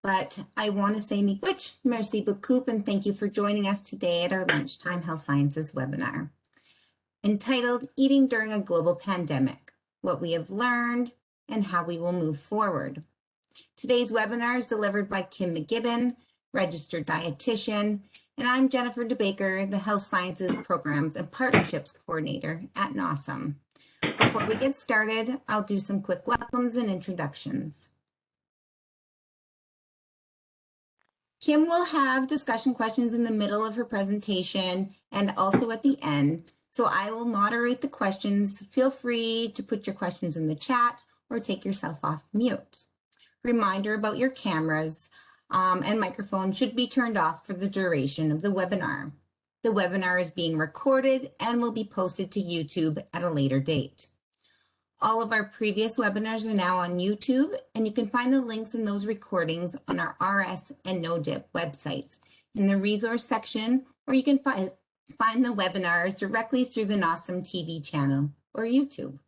but I want to say miigwech, merci beaucoup, and thank you for joining us today at our Lunchtime Health Sciences webinar entitled Eating During a Global Pandemic, What We Have Learned and How We Will Move Forward. Today's webinar is delivered by Kim McGibbon, registered dietitian, and I'm Jennifer DeBaker, the Health Sciences Programs and Partnerships Coordinator at NOSM. Before we get started, I'll do some quick welcomes and introductions. Kim will have discussion questions in the middle of her presentation and also at the end. So I will moderate the questions. Feel free to put your questions in the chat or take yourself off mute. Reminder about your cameras and microphone should be turned off for the duration of the webinar. The webinar is being recorded and will be posted to YouTube at a later date. All of our previous webinars are now on YouTube, and you can find the links in those recordings on our RS and NoDip websites in the resource section, or you can find the webinars directly through the NOSM TV channel or YouTube.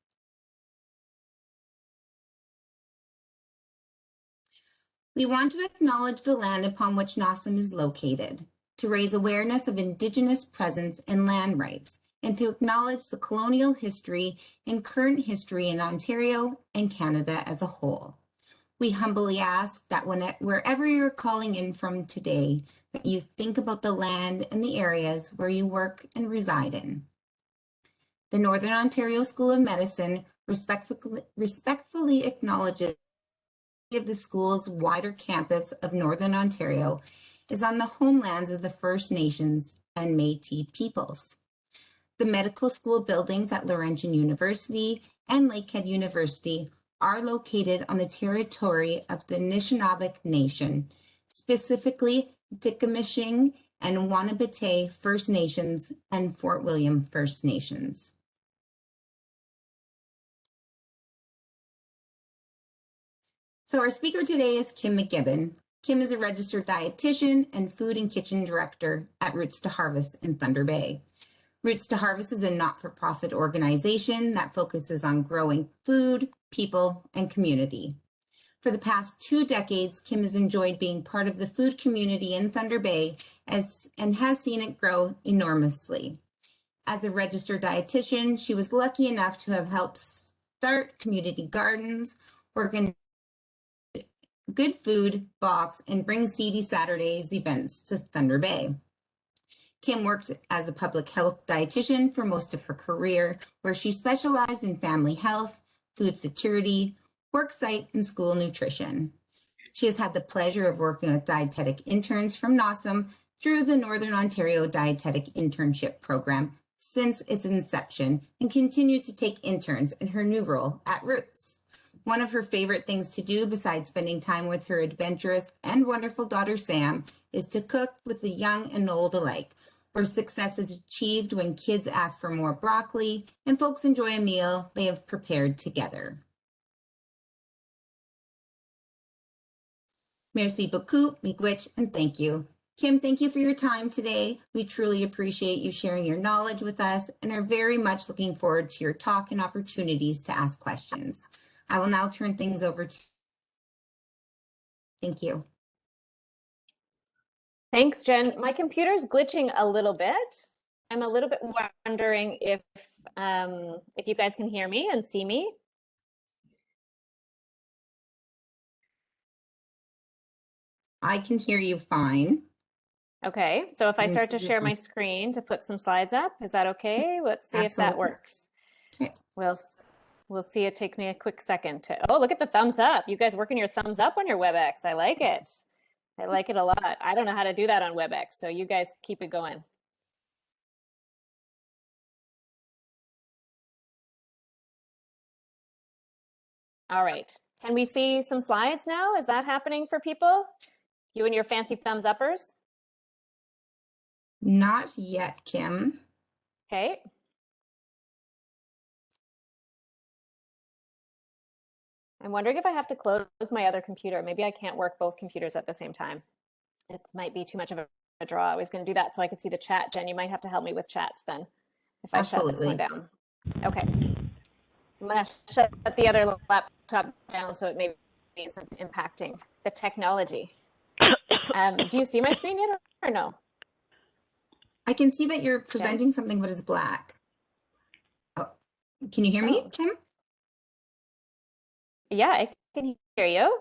We want to acknowledge the land upon which NOSM is located, to raise awareness of Indigenous presence and land rights, and to acknowledge the colonial history and current history in Ontario and Canada as a whole. We humbly ask that wherever you're calling in from today, that you think about the land and the areas where you work and reside in. The Northern Ontario School of Medicine respectfully acknowledges of the school's wider campus of Northern Ontario is on the homelands of the First Nations and Métis peoples. The medical school buildings at Laurentian University and Lakehead University are located on the territory of the Anishinaabe Nation, specifically Tikamitching and Wanapitei First Nations and Fort William First Nations. So our speaker today is Kim McGibbon. Kim is a registered dietitian and food and kitchen director at Roots to Harvest in Thunder Bay. Roots to Harvest is a not-for-profit organization that focuses on growing food, people, and community. For the past 2 decades, Kim has enjoyed being part of the food community in Thunder Bay and has seen it grow enormously. As a registered dietitian, she was lucky enough to have helped start community gardens, organize Good Food Box, and bring Seedy Saturdays events to Thunder Bay. Kim worked as a public health dietitian for most of her career, where she specialized in family health, food security, worksite, and school nutrition. She has had the pleasure of working with dietetic interns from NOSM through the Northern Ontario Dietetic Internship Program since its inception and continues to take interns in her new role at Roots. One of her favorite things to do besides spending time with her adventurous and wonderful daughter Sam is to cook with the young and old alike, where success is achieved when kids ask for more broccoli and folks enjoy a meal they have prepared together. Merci beaucoup, miigwech, and thank you. Kim, thank you for your time today. We truly appreciate you sharing your knowledge with us and are very much looking forward to your talk and opportunities to ask questions. I will now turn things over to you. Thank you. Thanks, Jen. My computer's glitching a little bit. I'm a little bit wondering if you guys can hear me and see me. I can hear you fine. Okay, so if I start to share my screen to put some slides up, is that okay? Let's see if that works. Okay. We'll see. It takes me a quick second to, oh, look at the thumbs up. You guys working your thumbs up on your WebEx. I like it. I like it a lot. I don't know how to do that on WebEx, so you guys keep it going. All right. Can we see some slides now? Is that happening for people? You and your fancy thumbs uppers? Not yet, Kim. Okay. I'm wondering if I have to close my other computer. Maybe I can't work both computers at the same time. It might be too much of a draw. I was going to do that so I could see the chat. Jen, you might have to help me with chats then if I shut this one down. Okay. I'm going to shut the other laptop down so it maybe isn't impacting the technology. Do you see my screen yet or no, I can see that you're Jen? presenting something, but it's black. Oh, can you hear me, Oh, Kim? yeah, I can hear you.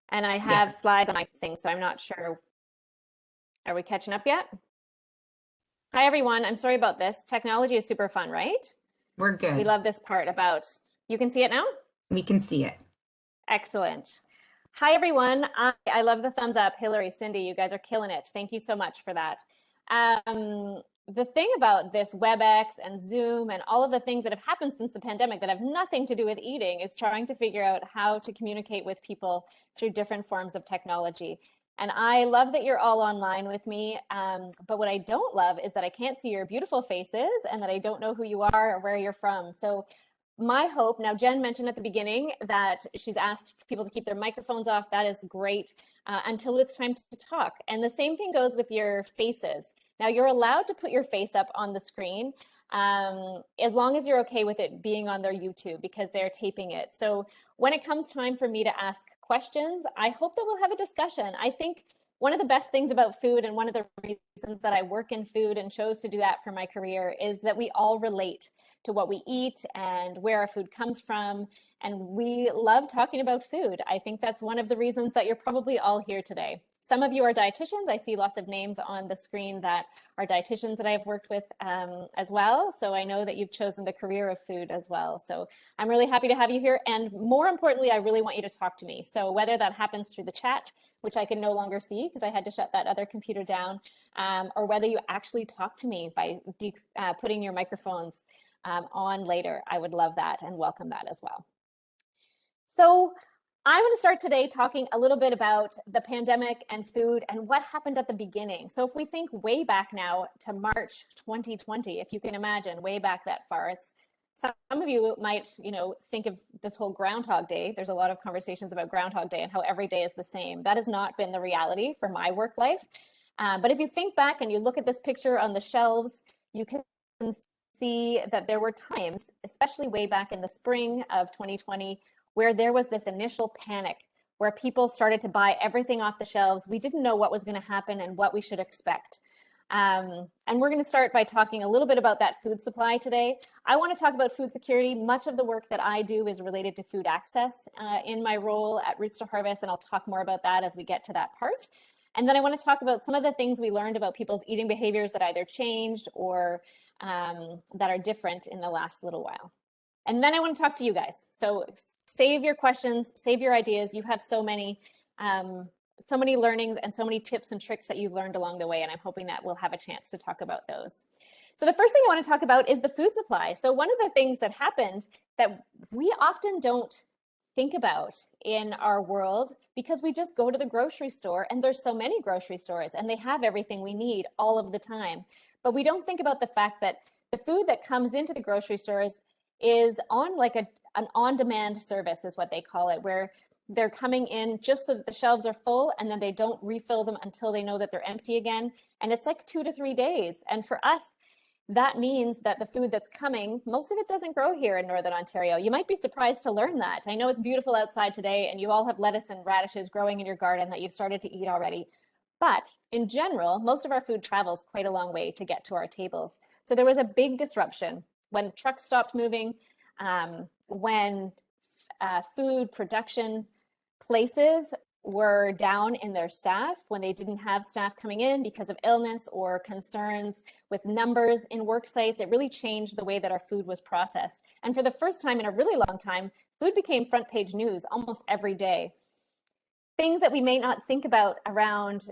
And I Yeah, have slides on my thing, so I'm not sure. Are we catching up yet? Hi, everyone. I'm sorry about this. Technology is super fun, right? we're We good. love this part about, you can see it now? We can see it. Excellent. Hi, everyone. I love the thumbs up. Hillary, Cindy, you guys are killing it. Thank you so much for that. The thing about this WebEx and Zoom and all of the things that have happened since the pandemic that have nothing to do with eating is trying to figure out how to communicate with people through different forms of technology. And I love that you're all online with me. But what I don't love is that I can't see your beautiful faces and that I don't know who you are or where you're from. So my hope now, Jen mentioned at the beginning that she's asked people to keep their microphones off. That is great until it's time to talk. And the same thing goes with your faces. Now, you're allowed to put your face up on the screen as long as you're okay with it being on their YouTube because they're taping it. So when it comes time for me to ask questions, I hope that we'll have a discussion. I think one of the best things about food and one of the reasons that I work in food and chose to do that for my career is that we all relate to what we eat and where our food comes from. And we love talking about food. I think that's one of the reasons that you're probably all here today. Some of you are dietitians. I see lots of names on the screen that are dietitians that I've worked with as well. So I know that you've chosen the career of food as well. So I'm really happy to have you here. And more importantly, I really want you to talk to me. So whether that happens through the chat, which I can no longer see because I had to shut that other computer down, or whether you actually talk to me by putting your microphones on later. I would love that and welcome that as well. So I want to start today talking a little bit about the pandemic and food and what happened at the beginning. So if we think way back now to March 2020, if you can imagine way back that far, it's some of you might, think of this whole Groundhog Day. There's a lot of conversations about Groundhog Day and how every day is the same. That has not been the reality for my work life. But if you think back and you look at this picture on the shelves, you can see that there were times, especially way back in the spring of 2020, where there was this initial panic where people started to buy everything off the shelves. We didn't know what was going to happen and what we should expect. And we're going to start by talking a little bit about that food supply today. I want to talk about food security. Much of the work that I do is related to food access in my role at Roots to Harvest, and I'll talk more about that as we get to that part. And then I want to talk about some of the things we learned about people's eating behaviors that either changed or that are different in the last little while. And then I want to talk to you guys. So save your questions, save your ideas. You have so many learnings and so many tips and tricks that you've learned along the way. And I'm hoping that we'll have a chance to talk about those. So the first thing I want to talk about is the food supply. So one of the things that happened that we often don't think about in our world because we just go to the grocery store and there's so many grocery stores and they have everything we need all of the time. But we don't think about the fact that the food that comes into the grocery stores is on like an on-demand service is what they call it, where they're coming in just so that the shelves are full and then they don't refill them until they know that they're empty again. And it's like 2 to 3 days. And for us, that means that the food that's coming, most of it doesn't grow here in Northern Ontario. You might be surprised to learn that. I know it's beautiful outside today and you all have lettuce and radishes growing in your garden that you've started to eat already. But in general, most of our food travels quite a long way to get to our tables. So there was a big disruption when the trucks stopped moving, when food production places were down in their staff, when they didn't have staff coming in because of illness or concerns with numbers in work sites. It really changed the way that our food was processed. And for the first time in a really long time, food became front page news almost every day. Things that we may not think about around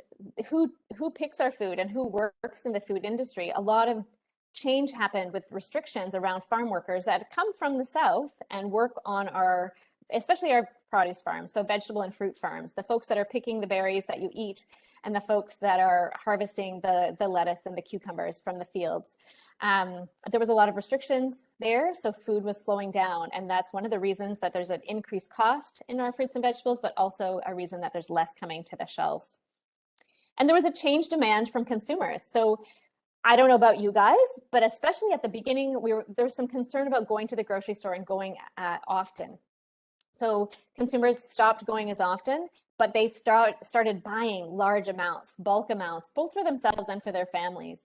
who picks our food and who works in the food industry. A lot of change happened with restrictions around farm workers that come from the south and work on our, especially our produce farms, so vegetable and fruit farms, the folks that are picking the berries that you eat and the folks that are harvesting the lettuce and the cucumbers from the fields. There was a lot of restrictions there, so food was slowing down, and that's one of the reasons that there's an increased cost in our fruits and vegetables, but also a reason that there's less coming to the shelves. And there was a changed demand from consumers. So I don't know about you guys, but especially at the beginning, there was some concern about going to the grocery store and going often. So consumers stopped going as often, but they started buying large amounts, bulk amounts, both for themselves and for their families.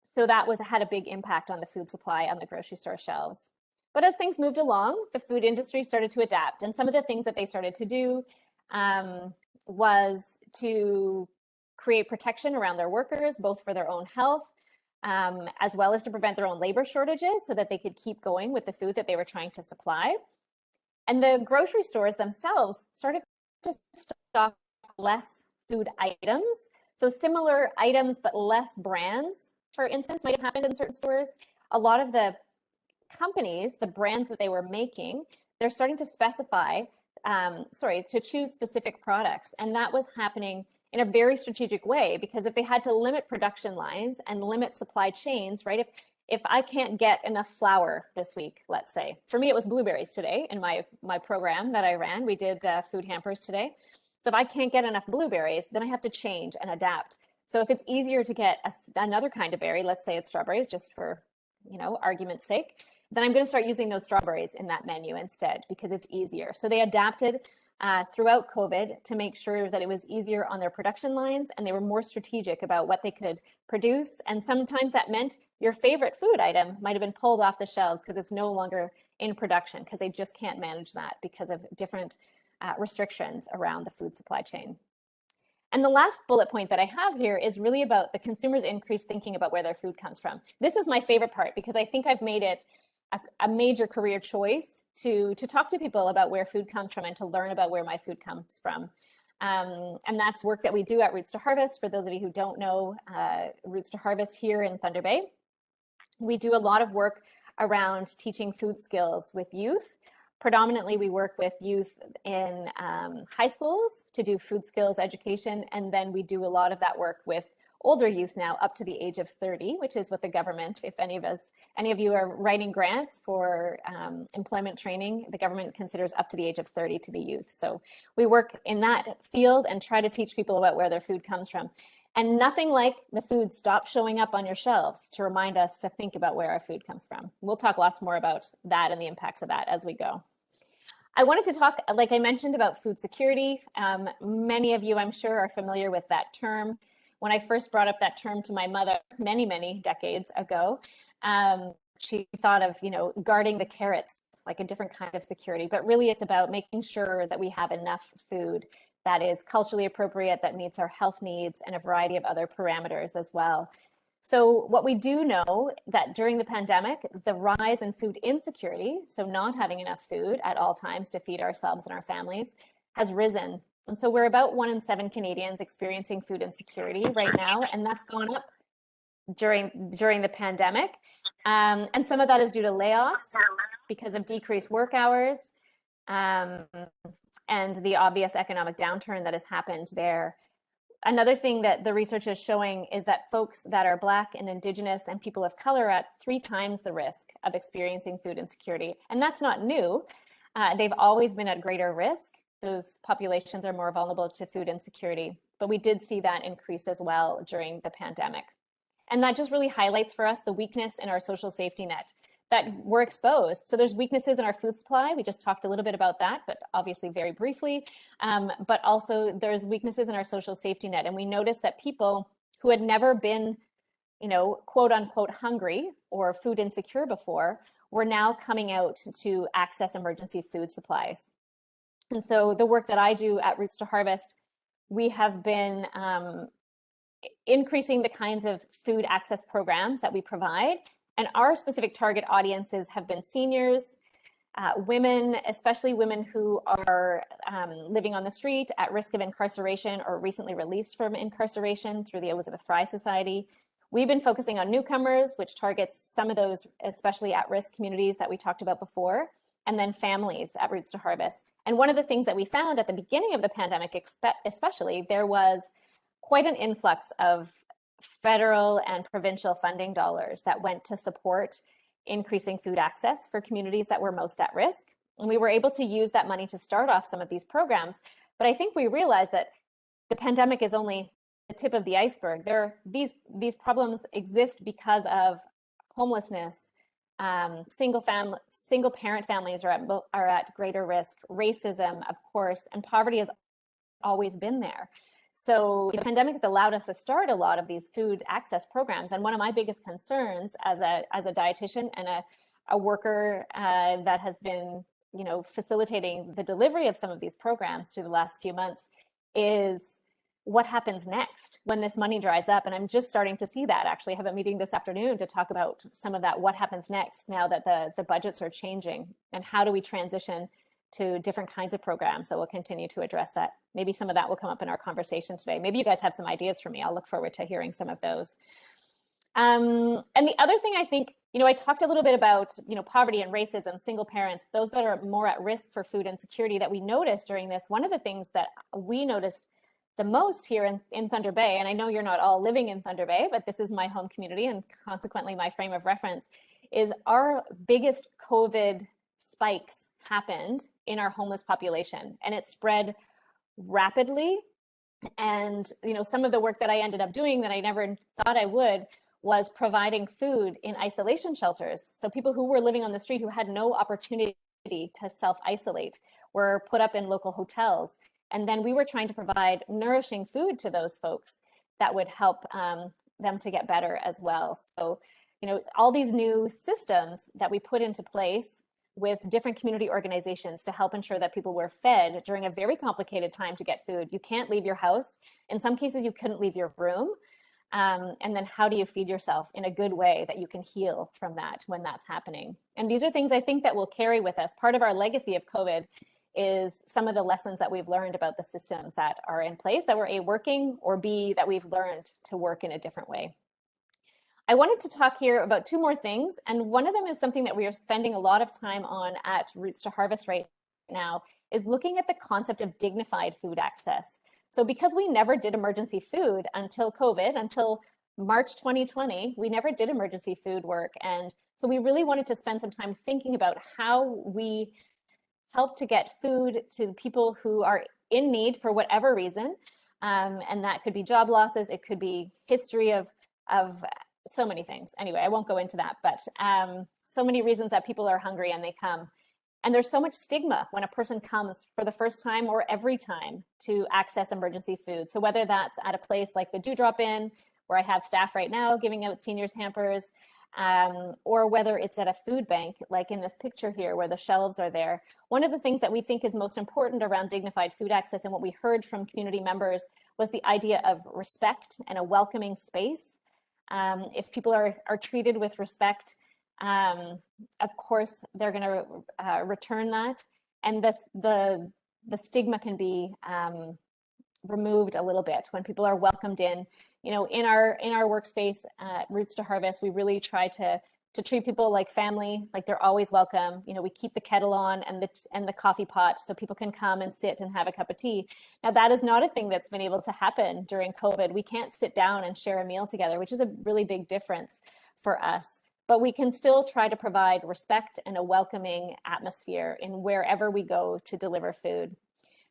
So that had a big impact on the food supply on the grocery store shelves. But as things moved along, the food industry started to adapt. And some of the things that they started to do was to create protection around their workers, both for their own health, as well as to prevent their own labor shortages so that they could keep going with the food that they were trying to supply. And the grocery stores themselves started to stock less food items. So similar items, but less brands, for instance, might have happened in certain stores. A lot of the companies, the brands that they were making, they're starting to specify, to choose specific products. And that was happening in a very strategic way, because if they had to limit production lines and limit supply chains, right? If I can't get enough flour this week, let's say, for me, it was blueberries today in my program that I ran. We did food hampers today. So if I can't get enough blueberries, then I have to change and adapt. So if it's easier to get another kind of berry, let's say it's strawberries, just for, argument's sake, then I'm going to start using those strawberries in that menu instead, because it's easier. So they adapted throughout COVID to make sure that it was easier on their production lines, and they were more strategic about what they could produce. And sometimes that meant your favorite food item might have been pulled off the shelves because it's no longer in production, because they just can't manage that because of different restrictions around the food supply chain. And the last bullet point that I have here is really about the consumer's increased thinking about where their food comes from. This is my favorite part, because I think I've made it a major career choice to talk to people about where food comes from and to learn about where my food comes from. And that's work that we do at Roots to Harvest. For those of you who don't know, Roots to Harvest here in Thunder Bay, we do a lot of work around teaching food skills with youth. Predominantly, we work with youth in high schools to do food skills education, and then we do a lot of that work with older youth now up to the age of 30, which is what the government, if any of you are writing grants for employment training, the government considers up to the age of 30 to be youth. So we work in that field and try to teach people about where their food comes from. And nothing like the food stop showing up on your shelves to remind us to think about where our food comes from. We'll talk lots more about that and the impacts of that as we go. I wanted to talk, like I mentioned, about food security. Many of you, I'm sure, are familiar with that term. When I first brought up that term to my mother many, many decades ago, she thought of, guarding the carrots, like a different kind of security. But really, it's about making sure that we have enough food that is culturally appropriate, that meets our health needs, and a variety of other parameters as well. So what we do know that during the pandemic, the rise in food insecurity, so not having enough food at all times to feed ourselves and our families, has risen. And so we're about 1 in 7 Canadians experiencing food insecurity right now, and that's gone up during the pandemic. And some of that is due to layoffs because of decreased work hours, and the obvious economic downturn that has happened there. Another thing that the research is showing is that folks that are Black and Indigenous and people of color are at 3 times the risk of experiencing food insecurity. And that's not new. They've always been at greater risk. Those populations are more vulnerable to food insecurity. But we did see that increase as well during the pandemic. And that just really highlights for us the weakness in our social safety net, that we're exposed. So there's weaknesses in our food supply. We just talked a little bit about that, but obviously very briefly. But also there's weaknesses in our social safety net. And we noticed that people who had never been, quote unquote, hungry or food insecure before were now coming out to access emergency food supplies. And so the work that I do at Roots to Harvest, we have been increasing the kinds of food access programs that we provide. And our specific target audiences have been seniors, women, especially women who are living on the street at risk of incarceration or recently released from incarceration through the Elizabeth Fry Society. We've been focusing on newcomers, which targets some of those especially at-risk communities that we talked about before, and then families at Roots to Harvest. And one of the things that we found at the beginning of the pandemic, especially, there was quite an influx of federal and provincial funding dollars that went to support increasing food access for communities that were most at risk. And we were able to use that money to start off some of these programs. But I think we realized that the pandemic is only the tip of the iceberg. These problems exist because of homelessness, single parent families are at greater risk, racism, of course, and poverty has always been there. So the pandemic has allowed us to start a lot of these food access programs. And one of my biggest concerns as a dietitian and a worker that has been, facilitating the delivery of some of these programs through the last few months is what happens next when this money dries up. And I'm just starting to see that. Actually, I have a meeting this afternoon to talk about some of that, what happens next now that the budgets are changing, and how do we transition to different kinds of programs that will continue to address that. Maybe some of that will come up in our conversation today. Maybe you guys have some ideas for me. I'll look forward to hearing some of those. And the other thing I think, I talked a little bit about, poverty and racism, single parents, those that are more at risk for food insecurity that we noticed during this. One of the things that we noticed the most here in Thunder Bay, and I know you're not all living in Thunder Bay, but this is my home community and consequently my frame of reference, is our biggest COVID spikes happened in our homeless population, and it spread rapidly. And some of the work that I ended up doing that I never thought I would was providing food in isolation shelters. So people who were living on the street who had no opportunity to self-isolate were put up in local hotels. And then we were trying to provide nourishing food to those folks that would help them to get better as well. So, all these new systems that we put into place with different community organizations to help ensure that people were fed during a very complicated time to get food. You can't leave your house. In some cases, you couldn't leave your room. And then how do you feed yourself in a good way that you can heal from that when that's happening? And these are things I think that will carry with us. Part of our legacy of COVID is some of the lessons that we've learned about the systems that are in place that were A, working, or B, that we've learned to work in a different way. I wanted to talk here about two more things. And one of them is something that we are spending a lot of time on at Roots to Harvest right now, is looking at the concept of dignified food access. So because we never did emergency food until COVID, until March 2020, we never did emergency food work. And so we really wanted to spend some time thinking about how we help to get food to people who are in need for whatever reason. And that could be job losses. It could be history of so many things. Anyway, I won't go into that, but so many reasons that people are hungry and they come. And there's so much stigma when a person comes for the first time or every time to access emergency food. So whether that's at a place like the Dewdrop Inn, where I have staff right now giving out seniors hampers, or whether it's at a food bank, like in this picture here, where the shelves are there. One of the things that we think is most important around dignified food access, and what we heard from community members, was the idea of respect and a welcoming space. If people are treated with respect, of course, they're going to return that. And the stigma can be removed a little bit when people are welcomed in. In our workspace at Roots to Harvest, we really try to treat people like family, like they're always welcome. We keep the kettle on and the coffee pot so people can come and sit and have a cup of tea. Now, that is not a thing that's been able to happen during COVID. We can't sit down and share a meal together, which is a really big difference for us. But we can still try to provide respect and a welcoming atmosphere in wherever we go to deliver food.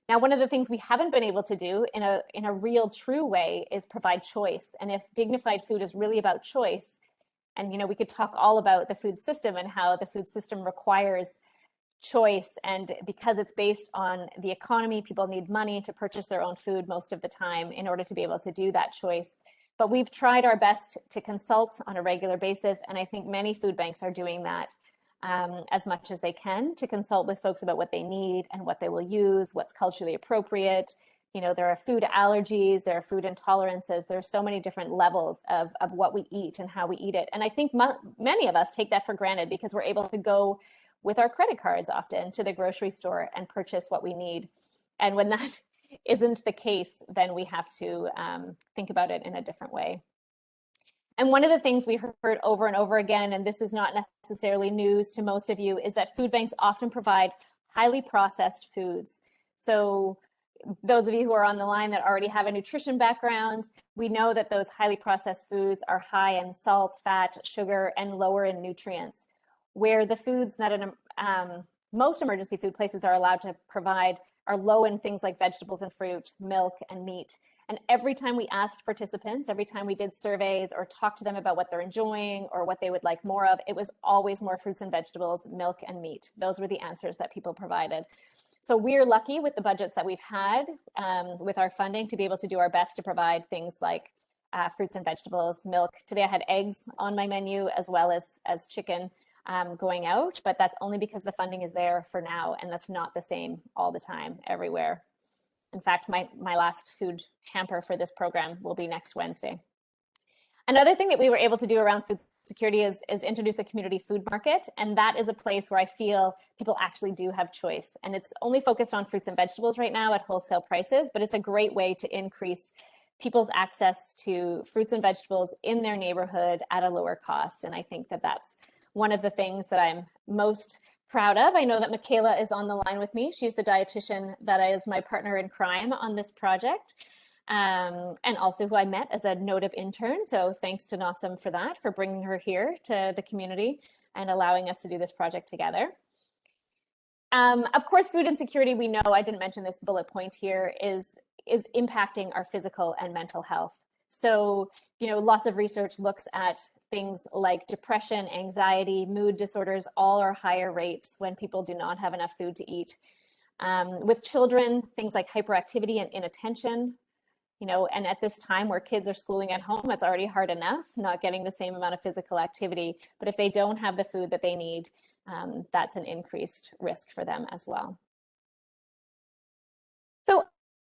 Now, one of the things we haven't been able to do in a real true way is provide choice. And if dignified food is really about choice, and we could talk all about the food system and how the food system requires choice, and because it's based on the economy, people need money to purchase their own food most of the time in order to be able to do that choice. But we've tried our best to consult on a regular basis, and I think many food banks are doing that as much as they can to consult with folks about what they need and what they will use, what's culturally appropriate. There are food allergies, there are food intolerances, there are so many different levels of what we eat and how we eat it. And I think many of us take that for granted because we're able to go with our credit cards often to the grocery store and purchase what we need. And when that isn't the case, then we have to think about it in a different way. And one of the things we heard over and over again, and this is not necessarily news to most of you, is that food banks often provide highly processed foods. So those of you who are on the line that already have a nutrition background, we know that those highly processed foods are high in salt, fat, sugar, and lower in nutrients, where the foods that most emergency food places are allowed to provide are low in things like vegetables and fruit, milk and meat. And every time we asked participants, every time we did surveys or talked to them about what they're enjoying or what they would like more of, it was always more fruits and vegetables, milk and meat. Those were the answers that people provided. So we're lucky with the budgets that we've had with our funding to be able to do our best to provide things like fruits and vegetables, milk. Today I had eggs on my menu as well as chicken going out, but that's only because the funding is there for now, and that's not the same all the time everywhere. In fact, my last food hamper for this program will be next Wednesday. Another thing that we were able to do around food security is introduce a community food market. And that is a place where I feel people actually do have choice. And it's only focused on fruits and vegetables right now at wholesale prices, but it's a great way to increase people's access to fruits and vegetables in their neighborhood at a lower cost. And I think that that's one of the things that I'm most proud of. I know that Michaela is on the line with me. She's the dietitian that is my partner in crime on this project. And also who I met as a NOTIP intern. So thanks to Nasim for that, for bringing her here to the community and allowing us to do this project together. Of course, food insecurity, we know, I didn't mention this bullet point here, is impacting our physical and mental health. So, lots of research looks at things like depression, anxiety, mood disorders, all are higher rates when people do not have enough food to eat. With children, things like hyperactivity and inattention, and at this time where kids are schooling at home, it's already hard enough not getting the same amount of physical activity. But if they don't have the food that they need, that's an increased risk for them as well. So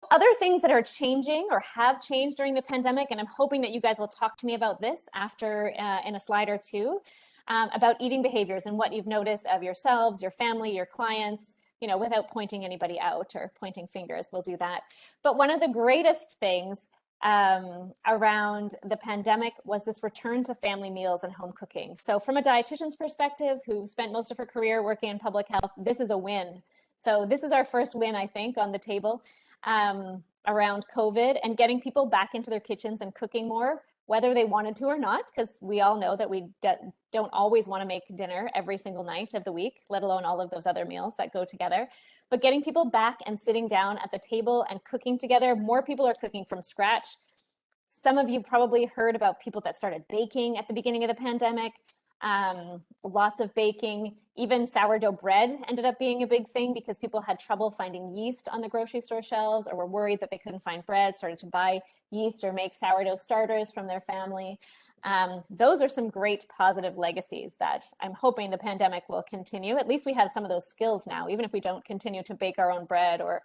other things that are changing or have changed during the pandemic, and I'm hoping that you guys will talk to me about this after in a slide or two, about eating behaviors and what you've noticed of yourselves, your family, your clients, without pointing anybody out or pointing fingers, we'll do that. But one of the greatest things around the pandemic was this return to family meals and home cooking. So from a dietitian's perspective, who spent most of her career working in public health, this is a win. So this is our first win, I think, on the table around COVID and getting people back into their kitchens and cooking more, whether they wanted to or not, because we all know that we don't always want to make dinner every single night of the week, let alone all of those other meals that go together. But getting people back and sitting down at the table and cooking together, more people are cooking from scratch. Some of you probably heard about people that started baking at the beginning of the pandemic. Lots of baking, even sourdough bread ended up being a big thing because people had trouble finding yeast on the grocery store shelves or were worried that they couldn't find bread, started to buy yeast or make sourdough starters from their family. Those are some great positive legacies that I'm hoping the pandemic will continue. At least we have some of those skills now, even if we don't continue to bake our own bread or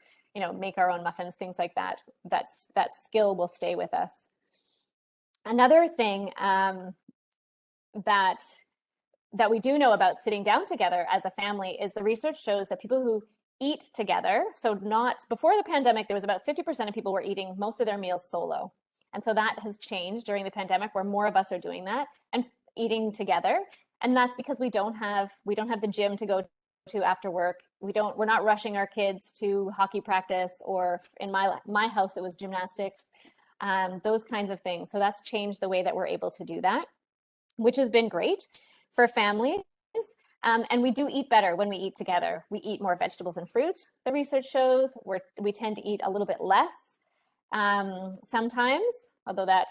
make our own muffins, things like that. That skill will stay with us. Another thing that we do know about sitting down together as a family is the research shows that people who eat together, so not before the pandemic, there was about 50% of people were eating most of their meals solo. And so that has changed during the pandemic where more of us are doing that and eating together. And that's because we don't have the gym to go to after work. We're not rushing our kids to hockey practice, or in my house, it was gymnastics, those kinds of things. So that's changed the way that we're able to do that, which has been great for families. And we do eat better when we eat together. We eat more vegetables and fruit. The research shows we tend to eat a little bit less sometimes, although that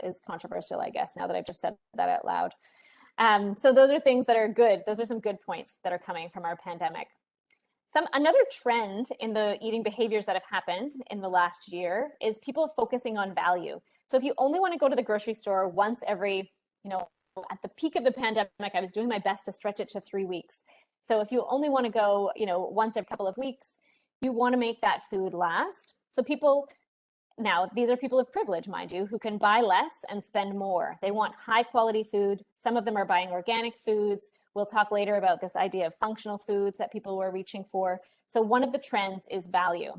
is controversial, I guess, now that I've just said that out loud. So those are things that are good. Those are some good points that are coming from our pandemic. Another trend in the eating behaviors that have happened in the last year is people focusing on value. So if you only want to go to the grocery store once every, at the peak of the pandemic, I was doing my best to stretch it to 3 weeks. So if you only want to go, once every couple of weeks, you want to make that food last. So now these are people of privilege, mind you, who can buy less and spend more. They want high quality food. Some of them are buying organic foods. We'll talk later about this idea of functional foods that people were reaching for. So one of the trends is value.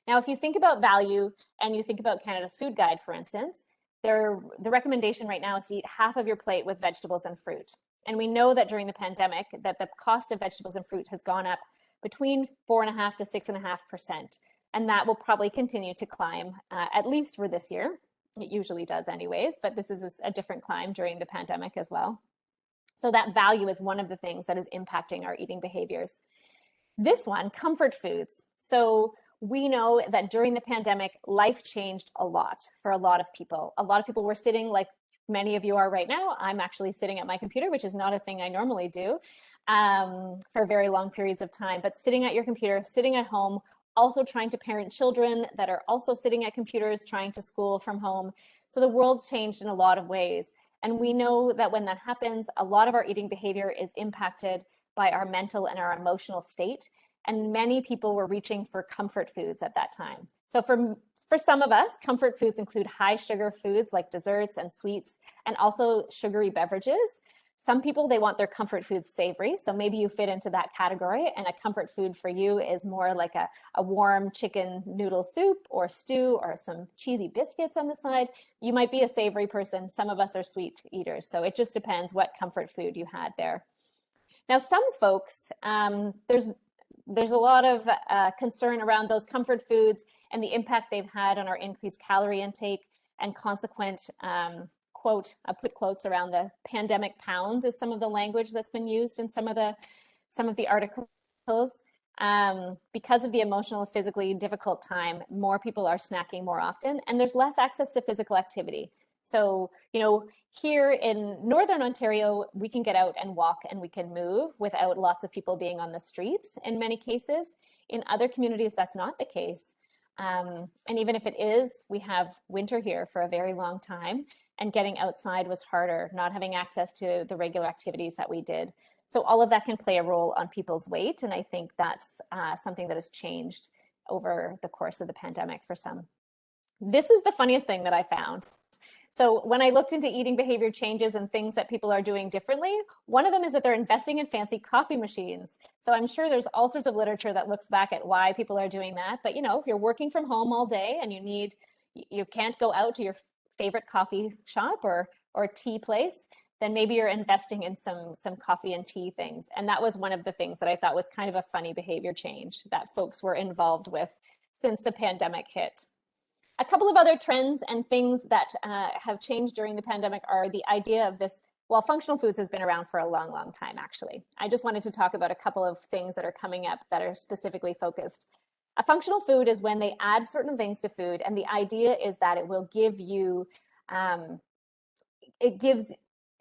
Now, if you think about value and you think about Canada's Food Guide, for instance, the recommendation right now is to eat half of your plate with vegetables and fruit. And we know that during the pandemic that the cost of vegetables and fruit has gone up between 4.5% to 6.5%. And that will probably continue to climb, at least for this year. It usually does anyways, but this is a different climb during the pandemic as well. So that value is one of the things that is impacting our eating behaviors. This one, comfort foods. So we know that during the pandemic, life changed a lot for a lot of people. A lot of people were sitting like many of you are right now. I'm actually sitting at my computer, which is not a thing I normally do for very long periods of time, but sitting at your computer, sitting at home, also trying to parent children that are also sitting at computers, trying to school from home. So the world's changed in a lot of ways. And we know that when that happens, a lot of our eating behavior is impacted by our mental and our emotional state. And many people were reaching for comfort foods at that time. So for some of us, comfort foods include high sugar foods like desserts and sweets, and also sugary beverages. Some people, they want their comfort foods savory. So maybe you fit into that category, and a comfort food for you is more like a warm chicken noodle soup or stew or some cheesy biscuits on the side. You might be a savory person. Some of us are sweet eaters. So it just depends what comfort food you had there. Now, some folks, there's a lot of concern around those comfort foods and the impact they've had on our increased calorie intake and consequent quote, I put quotes around the pandemic pounds is some of the language that's been used in some of the articles. Because of the emotional, physically difficult time, more people are snacking more often, and there's less access to physical activity. So, here in Northern Ontario, we can get out and walk and we can move without lots of people being on the streets in many cases. In other communities, that's not the case. And even if it is, we have winter here for a very long time, and getting outside was harder, not having access to the regular activities that we did. So all of that can play a role on people's weight. And I think that's something that has changed over the course of the pandemic for some. This is the funniest thing that I found. So when I looked into eating behavior changes and things that people are doing differently, one of them is that they're investing in fancy coffee machines. So I'm sure there's all sorts of literature that looks back at why people are doing that. But if you're working from home all day and you can't go out to your favorite coffee shop or tea place, then maybe you're investing in some coffee and tea things. And that was one of the things that I thought was kind of a funny behavior change that folks were involved with since the pandemic hit. A couple of other trends and things that have changed during the pandemic are the idea of this. Well, functional foods has been around for a long, long time, actually. I just wanted to talk about a couple of things that are coming up that are specifically focused. A functional food is when they add certain things to food, and the idea is that it will give you, it gives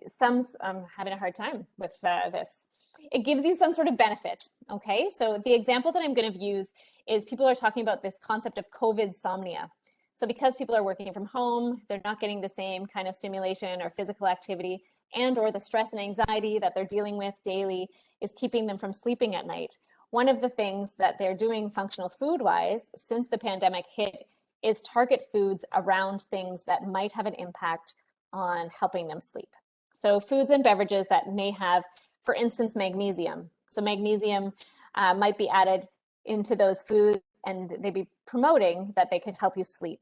some, I'm having a hard time with this. It gives you some sort of benefit, okay? So the example that I'm going to use is people are talking about this concept of COVID-somnia. So because people are working from home, they're not getting the same kind of stimulation or physical activity, and or the stress and anxiety that they're dealing with daily is keeping them from sleeping at night. One of the things that they're doing functional food-wise since the pandemic hit is target foods around things that might have an impact on helping them sleep. So foods and beverages that may have, for instance, magnesium. So magnesium might be added into those foods, and they'd be promoting that they could help you sleep.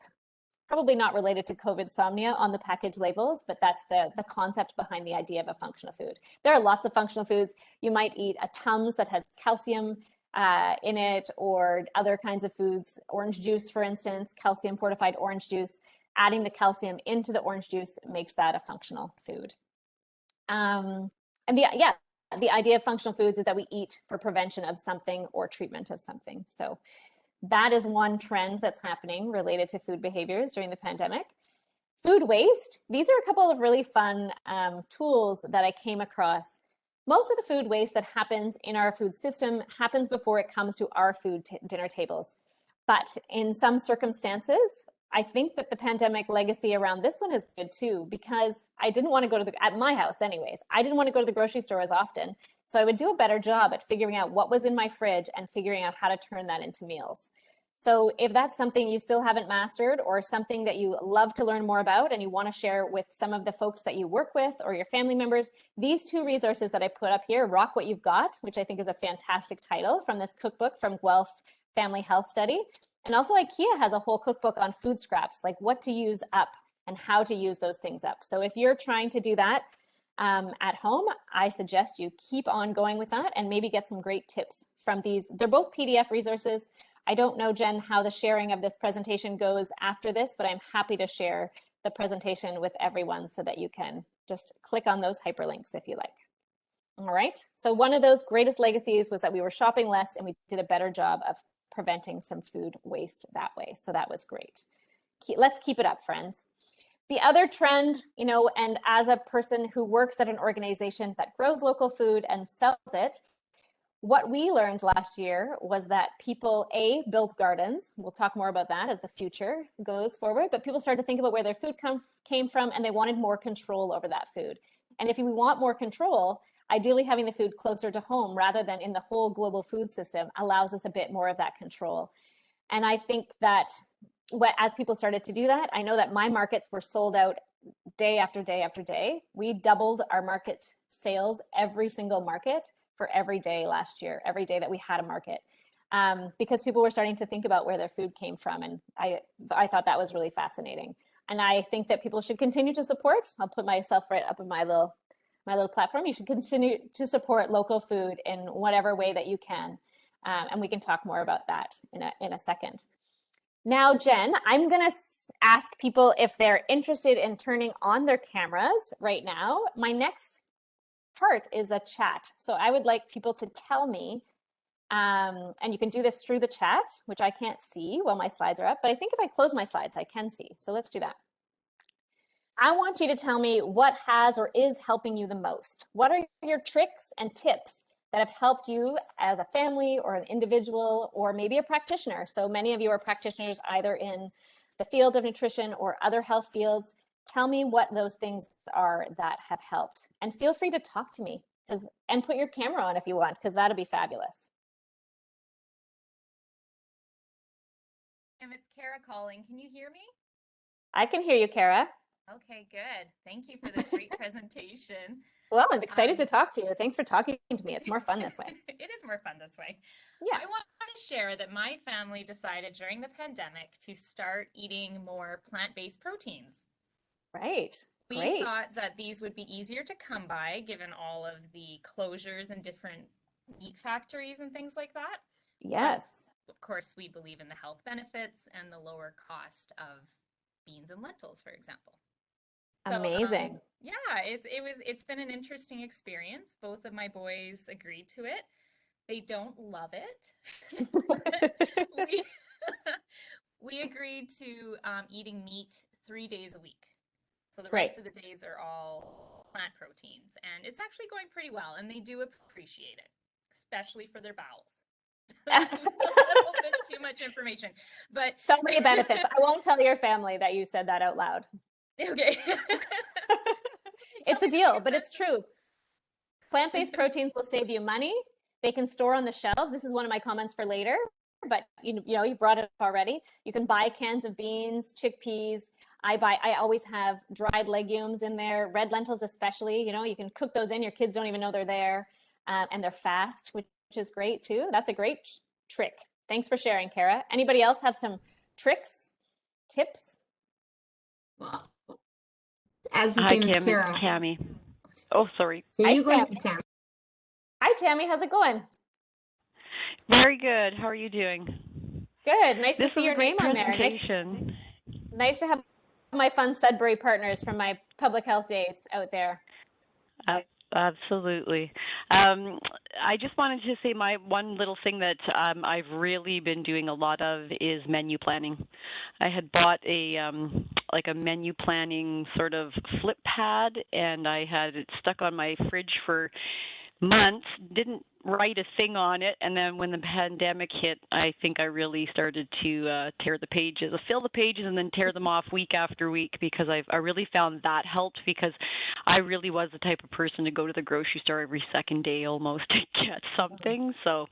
Probably not related to COVID-somnia on the package labels, but that's the concept behind the idea of a functional food. There are lots of functional foods. You might eat a Tums that has calcium in it, or other kinds of foods. Orange juice, for instance, calcium fortified orange juice. Adding the calcium into the orange juice makes that a functional food. And the idea of functional foods is that we eat for prevention of something or treatment of something. So that is one trend that's happening related to food behaviors during the pandemic. Food waste. These are a couple of really fun tools that I came across. Most of the food waste that happens in our food system happens before it comes to our dinner tables. But in some circumstances, I think that the pandemic legacy around this one is good too, because I didn't want to go to at my house anyways, I didn't want to go to the grocery store as often. So I would do a better job at figuring out what was in my fridge and figuring out how to turn that into meals. So if that's something you still haven't mastered, or something that you love to learn more about and you want to share with some of the folks that you work with or your family members, these two resources that I put up here, Rock What You've Got, which I think is a fantastic title from this cookbook from Guelph Family Health Study. And also IKEA has a whole cookbook on food scraps, like what to use up and how to use those things up. So if you're trying to do that at home, I suggest you keep on going with that and maybe get some great tips from these. They're both PDF resources. I don't know, Jen, how the sharing of this presentation goes after this, but I'm happy to share the presentation with everyone so that you can just click on those hyperlinks if you like. All right, so one of those greatest legacies was that we were shopping less and we did a better job of preventing some food waste that way. So that was great. Let's keep it up, friends. The other trend, and as a person who works at an organization that grows local food and sells it, what we learned last year was that people, build gardens. We'll talk more about that as the future goes forward, but people started to think about where their food came from, and they wanted more control over that food. And if we want more control, ideally having the food closer to home rather than in the whole global food system allows us a bit more of that control. And I think that as people started to do that, I know that my markets were sold out day after day after day. We doubled our market sales every single market for every day last year, every day that we had a market, because people were starting to think about where their food came from. And I thought that was really fascinating. And I think that people should continue to support. I'll put myself right up in my little platform. You should continue to support local food in whatever way that you can. And we can talk more about that in a second. Now, Jen, I'm going to ask people if they're interested in turning on their cameras right now. My next part is a chat. So I would like people to tell me, and you can do this through the chat, which I can't see while my slides are up, but I think if I close my slides, I can see. So let's do that. I want you to tell me what has or is helping you the most. What are your tricks and tips that have helped you as a family or an individual or maybe a practitioner? So many of you are practitioners either in the field of nutrition or other health fields. Tell me what those things are that have helped. And feel free to talk to me and put your camera on if you want, because that'll be fabulous. It's Kara calling. Can you hear me? I can hear you, Kara. Okay, good. Thank you for the great presentation. Well, I'm excited to talk to you. Thanks for talking to me. It's more fun this way. It is more fun this way. Yeah. I want to share that my family decided during the pandemic to start eating more plant-based proteins. Right. We thought that these would be easier to come by given all of the closures and different meat factories and things like that. Yes. Plus, of course, we believe in the health benefits and the lower cost of beans and lentils, for example. Amazing. So, it's been an interesting experience. Both of my boys agreed to it. They don't love it. we agreed to eating meat 3 days a week. So the rest of the days are all plant proteins, and it's actually going pretty well, and they do appreciate it, especially for their bowels. That's a little bit too much information, but so many benefits. I won't tell your family that you said that out loud. Okay. It's a deal, but it's true. Plant-based proteins will save you money. They can store on the shelves. This is one of my comments for later, but you brought it up already. You can buy cans of beans, chickpeas. I always have dried legumes in there, red lentils especially. You can cook those in. Your kids don't even know they're there, and they're fast, which is great too. That's a great trick. Thanks for sharing, Kara. Anybody else have some tricks, tips? Well, as the same as Kara. Tammy. Oh, sorry. So you go ahead, Tammy. Hi, Tammy. How's it going? Very good. How are you doing? Good. Nice to This see was your a great name on there. presentation. Nice to have my fun Sudbury partners from my public health days out there. Absolutely. I just wanted to say my one little thing that I've really been doing a lot of is menu planning. I had bought a menu planning sort of flip pad, and I had it stuck on my fridge for months, didn't write a thing on it, and then when the pandemic hit, I think I really started to fill the pages and then tear them off week after week, because I really found that helped, because I really was the type of person to go to the grocery store every second day almost to get something, so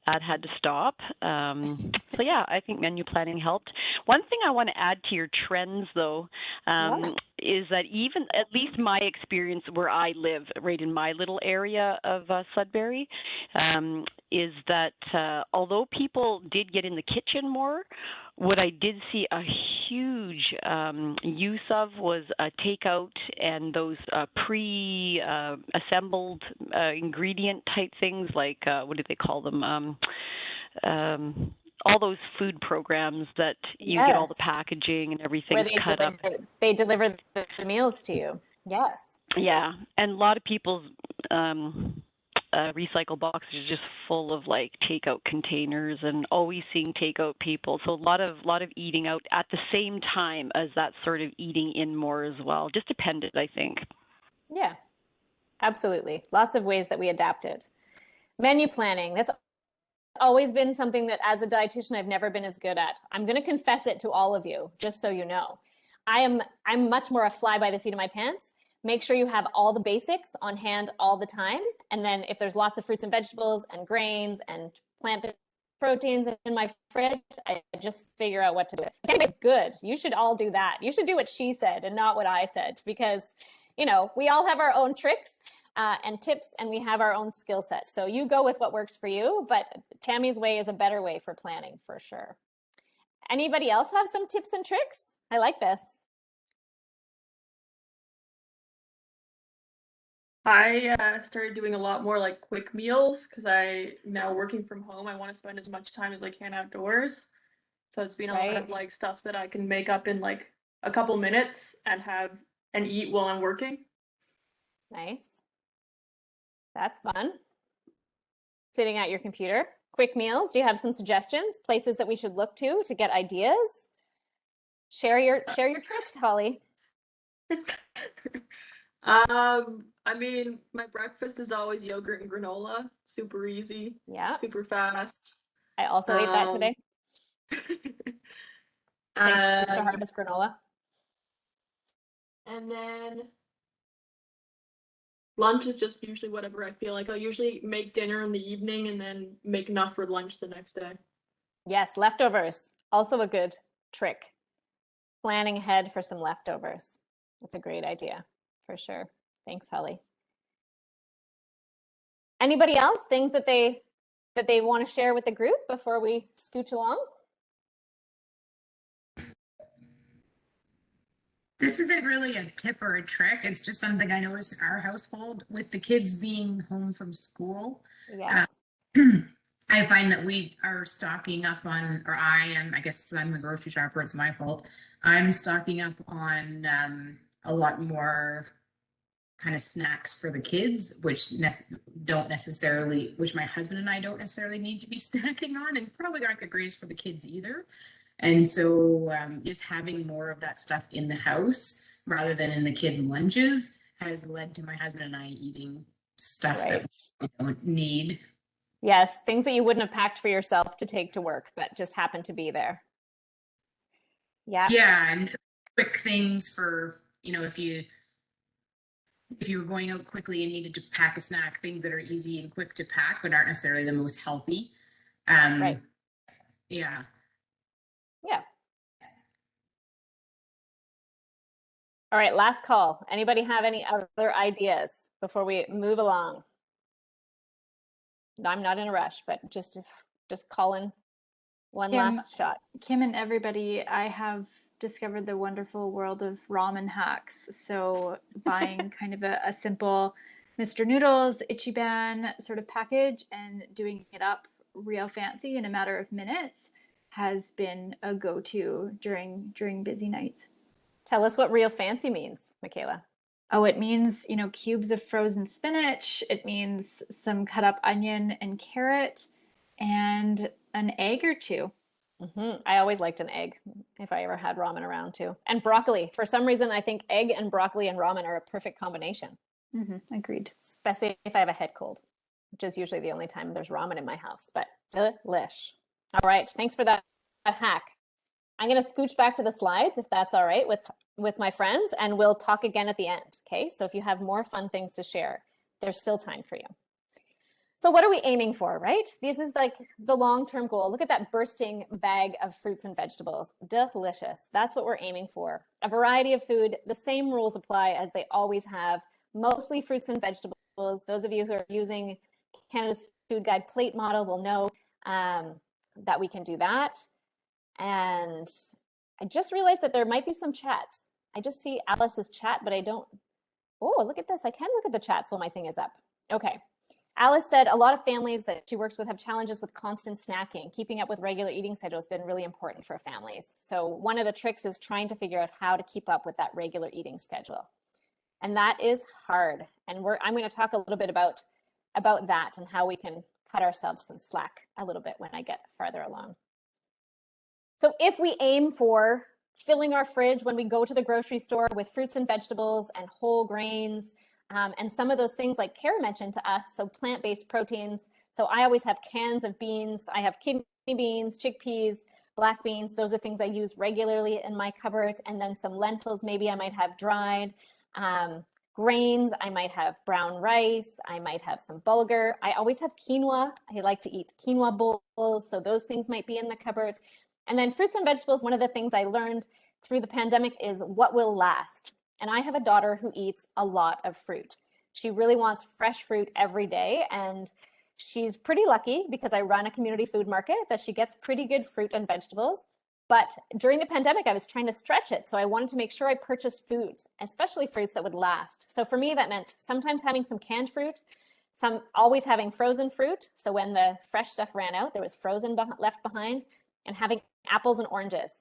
that had to stop. So yeah, I think menu planning helped. One thing I want to add to your trends, though, is that even at least my experience where I live, right in my little area of Sudbury, is that although people did get in the kitchen more, what I did see a huge use of was takeout and those pre-assembled ingredient type things, like what do they call them? All those food programs that you get all the packaging and everything cut up. They deliver the meals to you. Yes. Yeah, and a lot of people's recycle boxes are just full of like takeout containers and always seeing takeout people. So a lot of eating out at the same time as that sort of eating in more as well. Just dependent, I think. Yeah, absolutely. Lots of ways that we adapted. Menu planning, that's always been something that as a dietitian I've never been as good at. I'm going to confess it to all of you, just so you know. I'm much more a fly by the seat of my pants. Make sure you have all the basics on hand all the time. And then if there's lots of fruits and vegetables and grains and plant-based proteins in my fridge, I just figure out what to do. It's good. You should all do that. You should do what she said and not what I said, because, you know, we all have our own tricks and tips, and we have our own skill set. So you go with what works for you, but Tammy's way is a better way for planning for sure. Anybody else have some tips and tricks? I like this. I started doing a lot more like quick meals because I now working from home. I want to spend as much time as I can outdoors. So it's been a lot of like stuff that I can make up in like a couple minutes and have and eat while I'm working. Nice. That's fun. Sitting at your computer. Quick meals. Do you have some suggestions? Places that we should look to get ideas? Share your tricks, Holly. I mean, my breakfast is always yogurt and granola. Super easy. Yeah. Super fast. I also ate that today. Thanks to Harvest granola. And then lunch is just usually whatever I feel like. I'll usually make dinner in the evening and then make enough for lunch the next day. Yes, leftovers. Also a good trick. Planning ahead for some leftovers. That's a great idea, for sure. Thanks, Holly. Anybody else? Things that they want to share with the group before we scooch along? This isn't really a tip or a trick. It's just something I noticed in our household with the kids being home from school. Yeah. I find that we are stocking up on, or I am, I guess I'm the grocery shopper, it's my fault. I'm stocking up on a lot more kind of snacks for the kids, which which my husband and I don't necessarily need to be snacking on, and probably aren't the greatest for the kids either. And so just having more of that stuff in the house rather than in the kids' lunches has led to my husband and I eating stuff that we don't need. Yes, things that you wouldn't have packed for yourself to take to work, but just happen to be there. Yeah. Yeah, and quick things for, you know, if you were going out quickly and needed to pack a snack, things that are easy and quick to pack but aren't necessarily the most healthy. Right. Yeah. Yeah. All right, last call. Anybody have any other ideas before we move along? No, I'm not in a rush, but just call in one last shot. Kim and everybody, I have discovered the wonderful world of ramen hacks. So buying kind of a simple Mr. Noodles Ichiban sort of package and doing it up real fancy in a matter of minutes has been a go-to during busy nights. Tell us what real fancy means, Michaela. Oh, it means, you know, cubes of frozen spinach. It means some cut up onion and carrot and an egg or two. Mm-hmm. I always liked an egg if I ever had ramen around too. And broccoli. For some reason, I think egg and broccoli and ramen are a perfect combination. Mm-hmm. Agreed. Especially if I have a head cold, which is usually the only time there's ramen in my house, but delish. All right. Thanks for that hack. I'm going to scooch back to the slides, if that's all right with my friends, and we'll talk again at the end. Okay. So if you have more fun things to share, there's still time for you. So what are we aiming for, right? This is like the long-term goal. Look at that bursting bag of fruits and vegetables. Delicious. That's what we're aiming for. A variety of food. The same rules apply as they always have. Mostly fruits and vegetables. Those of you who are using Canada's Food Guide plate model will know that we can do that. And I just realized that there might be some chats. I just see Alice's chat, but I don't. Oh, look at this. I can look at the chats while my thing is up. Okay. Alice said a lot of families that she works with have challenges with constant snacking. Keeping up with regular eating schedule has been really important for families. So one of the tricks is trying to figure out how to keep up with that regular eating schedule. And that is hard. And I'm going to talk a little bit about about that and how we can cut ourselves some slack a little bit when I get farther along. So if we aim for filling our fridge when we go to the grocery store with fruits and vegetables and whole grains, and some of those things like Kara mentioned to us, so plant-based proteins. So I always have cans of beans. I have kidney beans, chickpeas, black beans. Those are things I use regularly in my cupboard. And then some lentils, maybe I might have dried. Grains, I might have brown rice. I might have some bulgur. I always have quinoa. I like to eat quinoa bowls. So those things might be in the cupboard. And then fruits and vegetables, one of the things I learned through the pandemic is what will last. And I have a daughter who eats a lot of fruit. She really wants fresh fruit every day. And she's pretty lucky because I run a community food market that she gets pretty good fruit and vegetables. But during the pandemic, I was trying to stretch it. So I wanted to make sure I purchased foods, especially fruits that would last. So for me, that meant sometimes having some canned fruit, always having frozen fruit. So when the fresh stuff ran out, there was frozen left behind, and having apples and oranges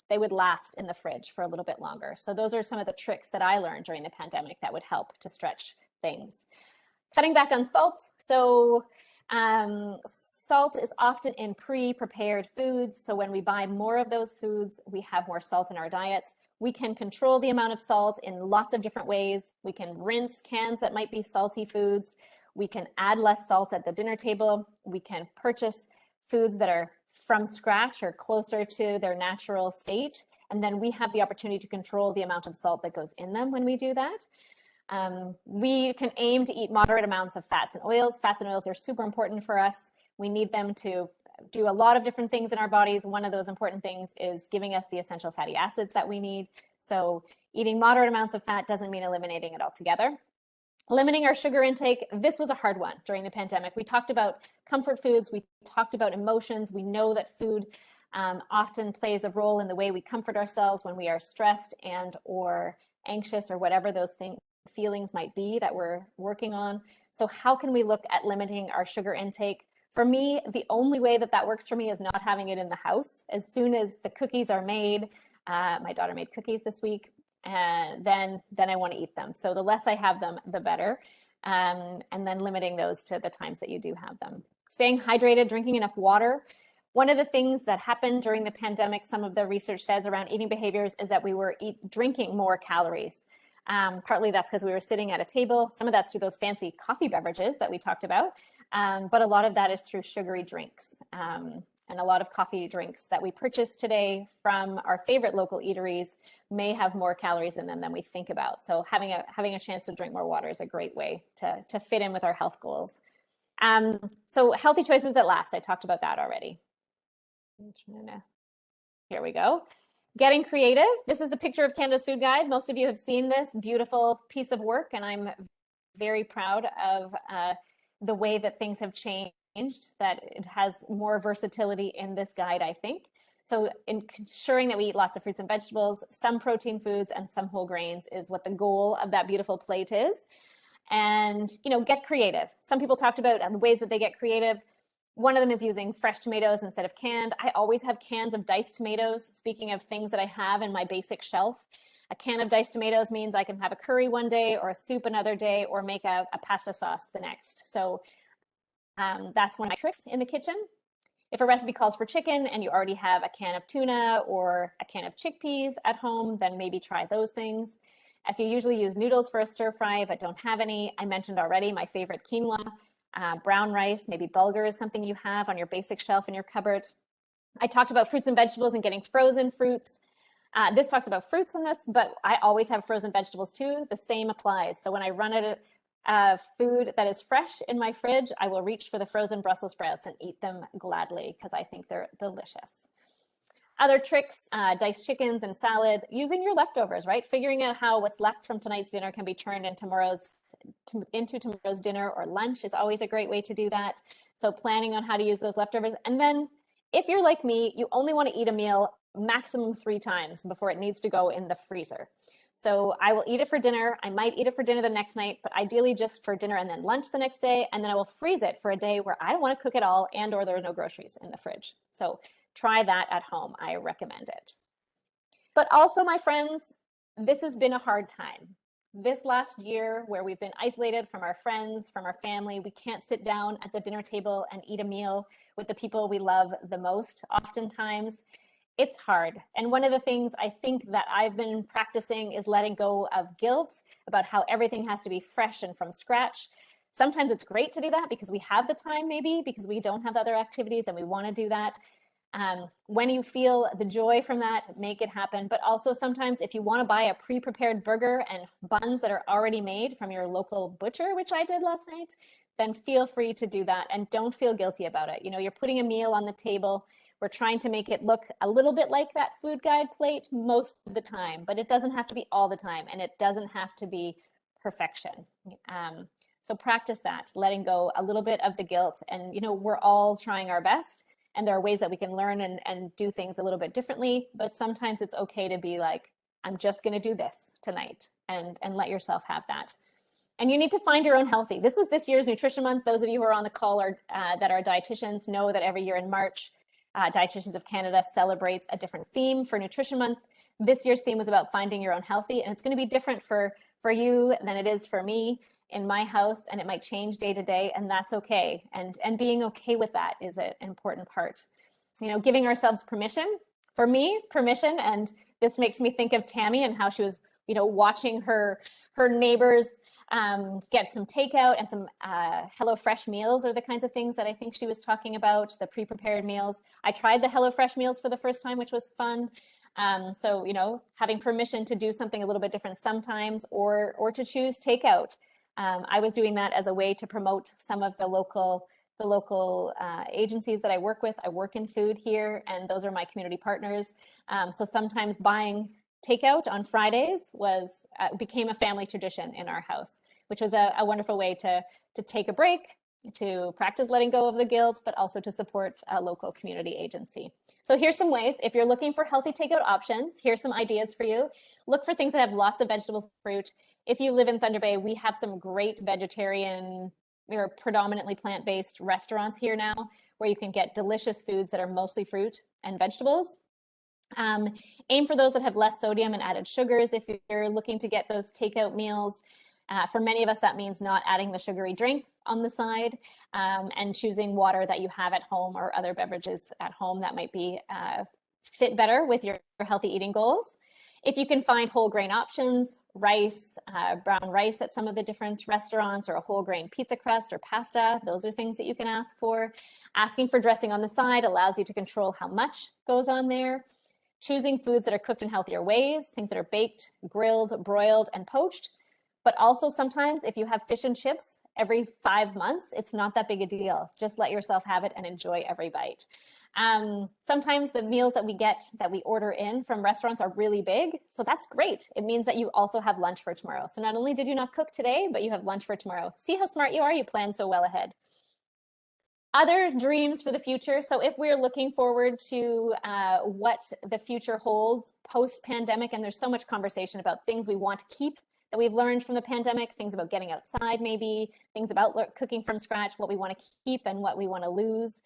they would last in the fridge for a little bit longer. So those are some of the tricks that I learned during the pandemic that would help to stretch things. Cutting back on salt. So salt is often in pre-prepared foods. So when we buy more of those foods, we have more salt in our diets. We can control the amount of salt in lots of different ways. We can rinse cans that might be salty foods. We can add less salt at the dinner table. We can purchase foods that are from scratch or closer to their natural state. And then we have the opportunity to control the amount of salt that goes in them when we do that. We can aim to eat moderate amounts of fats and oils. Fats and oils are super important for us. We need them to do a lot of different things in our bodies. One of those important things is giving us the essential fatty acids that we need. So eating moderate amounts of fat doesn't mean eliminating it altogether. Limiting our sugar intake. This was a hard one during the pandemic. We talked about comfort foods. We talked about emotions. We know that food often plays a role in the way we comfort ourselves when we are stressed and or anxious or whatever those feelings might be that we're working on. So how can we look at limiting our sugar intake? For me, the only way that works for me is not having it in the house. As soon as the cookies are made, my daughter made cookies this week, and then I want to eat them. So the less I have them, the better. And then limiting those to the times that you do have them. Staying hydrated, drinking enough water. One of the things that happened during the pandemic, some of the research says around eating behaviors, is that we were drinking more calories. Partly that's because we were sitting at a table. Some of that's through those fancy coffee beverages that we talked about. But a lot of that is through sugary drinks. And a lot of coffee drinks that we purchase today from our favorite local eateries may have more calories in them than we think about. So having a chance to drink more water is a great way to fit in with our health goals. So healthy choices that last. I talked about that already. Here we go. Getting creative. This is the picture of Canada's Food Guide. Most of you have seen this beautiful piece of work, and I'm very proud of the way that things have changed, that it has more versatility in this guide, I think. So ensuring that we eat lots of fruits and vegetables, some protein foods, and some whole grains is what the goal of that beautiful plate is. And, get creative. Some people talked about the ways that they get creative. One of them is using fresh tomatoes instead of canned. I always have cans of diced tomatoes. Speaking of things that I have in my basic shelf, a can of diced tomatoes means I can have a curry one day or a soup another day or make a pasta sauce the next. So that's one of my tricks in the kitchen. If a recipe calls for chicken and you already have a can of tuna or a can of chickpeas at home, then maybe try those things. If you usually use noodles for a stir fry but don't have any, I mentioned already my favorite quinoa, brown rice, maybe bulgur is something you have on your basic shelf in your cupboard. I talked about fruits and vegetables and getting frozen fruits. This talks about fruits in this, but I always have frozen vegetables too. The same applies. So when I run out of food that is fresh in my fridge, I will reach for the frozen Brussels sprouts and eat them gladly because I think they're delicious. Other tricks, diced chickens and salad, using your leftovers, right? Figuring out how what's left from tonight's dinner can be turned into tomorrow's dinner or lunch is always a great way to do that. So planning on how to use those leftovers. And then if you're like me, you only want to eat a meal maximum 3 times before it needs to go in the freezer. So I will eat it for dinner. I might eat it for dinner the next night, but ideally just for dinner and then lunch the next day. And then I will freeze it for a day where I don't want to cook it all and or there are no groceries in the fridge. So try that at home. I recommend it. But also, my friends, this has been a hard time. This last year, where we've been isolated from our friends, from our family, we can't sit down at the dinner table and eat a meal with the people we love the most. Oftentimes, it's hard. And one of the things I think that I've been practicing is letting go of guilt about how everything has to be fresh and from scratch. Sometimes it's great to do that because we have the time, maybe because we don't have other activities and we want to do that. When you feel the joy from that, make it happen. But also sometimes if you want to buy a pre-prepared burger and buns that are already made from your local butcher, which I did last night, then feel free to do that and don't feel guilty about it. You know, you're putting a meal on the table. We're trying to make it look a little bit like that food guide plate most of the time, but it doesn't have to be all the time, and it doesn't have to be perfection. So practice that, letting go a little bit of the guilt. And, you know, we're all trying our best, and there are ways that we can learn and do things a little bit differently, but sometimes it's okay to be like, I'm just going to do this tonight, and let yourself have that. And you need to find your own healthy. This was this year's Nutrition Month. Those of you who are on the call are that are dietitians know that every year in March, Dietitians of Canada celebrates a different theme for Nutrition Month. This year's theme was about finding your own healthy, and it's going to be different for you than it is for me in my house, and it might change day to day, and that's okay. And being okay with that is an important part. You know, giving ourselves permission. For me, permission, and this makes me think of Tammy and how she was, you know, watching her neighbors get some takeout and some HelloFresh meals are the kinds of things that I think she was talking about, the pre-prepared meals. I tried the HelloFresh meals for the first time, which was fun. So, you know, having permission to do something a little bit different sometimes, or to choose takeout. I was doing that as a way to promote some of the local agencies that I work with. I work in food here, and those are my community partners. So sometimes buying takeout on Fridays became a family tradition in our house, which was a wonderful way to take a break, to practice letting go of the guilt, but also to support a local community agency. So here's some ways. If you're looking for healthy takeout options, here's some ideas for you. Look for things that have lots of vegetables, fruit. If you live in Thunder Bay, we have some great vegetarian or predominantly plant-based restaurants here now, where you can get delicious foods that are mostly fruit and vegetables. Aim for those that have less sodium and added sugars if you're looking to get those takeout meals. For many of us, that means not adding the sugary drink on the side, and choosing water that you have at home or other beverages at home that might be fit better with your healthy eating goals. If you can find whole grain options, rice, brown rice at some of the different restaurants, or a whole grain pizza crust or pasta, those are things that you can ask for. Asking for dressing on the side allows you to control how much goes on there. Choosing foods that are cooked in healthier ways, things that are baked, grilled, broiled, and poached. But also sometimes if you have fish and chips every 5 months, it's not that big a deal. Just let yourself have it and enjoy every bite. Sometimes the meals that we order in from restaurants are really big. So that's great. It means that you also have lunch for tomorrow. So not only did you not cook today, but you have lunch for tomorrow. See how smart you are? You plan so well ahead. Other dreams for the future. So if we're looking forward to what the future holds post-pandemic, and there's so much conversation about things we want to keep that we've learned from the pandemic, things about getting outside maybe, things about cooking from scratch, what we want to keep and what we want to lose.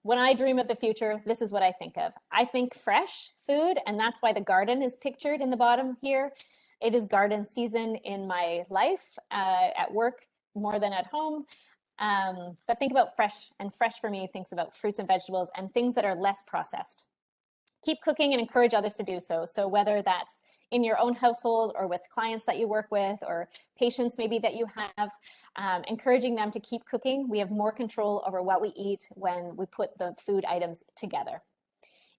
When I dream of the future, this is what I think of. I think fresh food, and that's why the garden is pictured in the bottom here. It is garden season in my life, at work more than at home. But think about fresh, and fresh for me thinks about fruits and vegetables and things that are less processed. Keep cooking and encourage others to do so. So whether that's in your own household or with clients that you work with or patients maybe that you have, encouraging them to keep cooking. We have more control over what we eat when we put the food items together.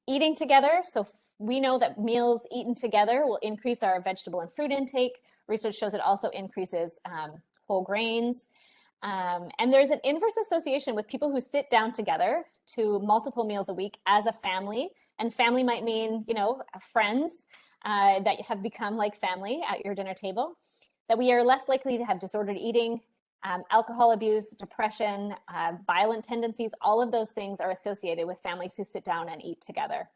Eating together. So we know that meals eaten together will increase our vegetable and fruit intake. Research shows it also increases whole grains. And there's an inverse association with people who sit down together to multiple meals a week as a family. And family might mean, you know, friends that have become like family at your dinner table, that we are less likely to have disordered eating, alcohol abuse, depression, violent tendencies. All of those things are associated with families who sit down and eat together.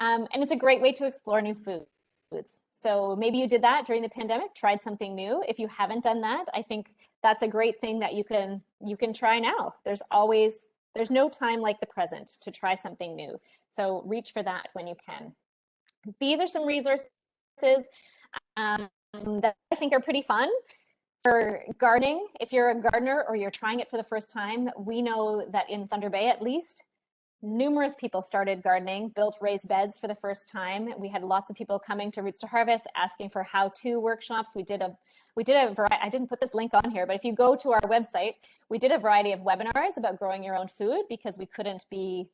And it's a great way to explore new foods. So maybe you did that during the pandemic, tried something new. If you haven't done that, I think that's a great thing that you can try now. There's no time like the present to try something new. So reach for that when you can. These are some resources. that I think are pretty fun. For gardening, if you're a gardener or you're trying it for the first time, we know that in Thunder Bay, at least, numerous people started gardening, built raised beds for the first time. We had lots of people coming to Roots to Harvest asking for how-to workshops. We did a variety. I didn't put this link on here, but if you go to our website, we did a variety of webinars about growing your own food because we couldn't be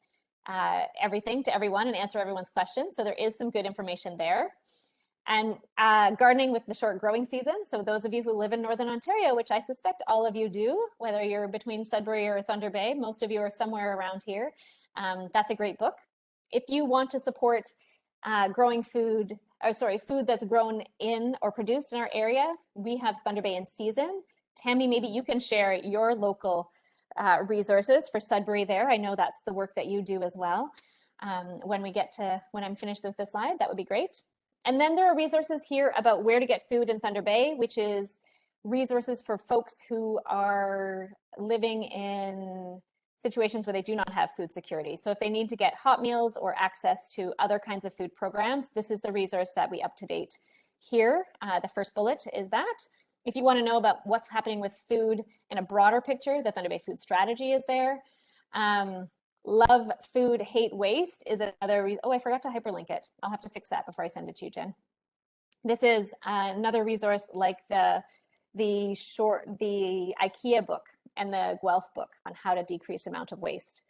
everything to everyone and answer everyone's questions. So there is some good information there. And gardening with the short growing season. So those of you who live in Northern Ontario, which I suspect all of you do, whether you're between Sudbury or Thunder Bay, most of you are somewhere around here. That's a great book. If you want to support growing food, food that's grown in or produced in our area, we have Thunder Bay in season. Tammy, maybe you can share your local resources for Sudbury there. I know that's the work that you do as well. When I'm finished with this slide, that would be great. And then there are resources here about where to get food in Thunder Bay, which is resources for folks who are living in situations where they do not have food security. So if they need to get hot meals or access to other kinds of food programs, this is the resource that we up to date here. The first bullet is that. If you want to know about what's happening with food in a broader picture, the Thunder Bay Food Strategy is there. Love Food, Hate Waste is another reason. Oh, I forgot to hyperlink it. I'll have to fix that before I send it to you, Jen. This is another resource like the IKEA book and the Guelph book on how to decrease amount of waste.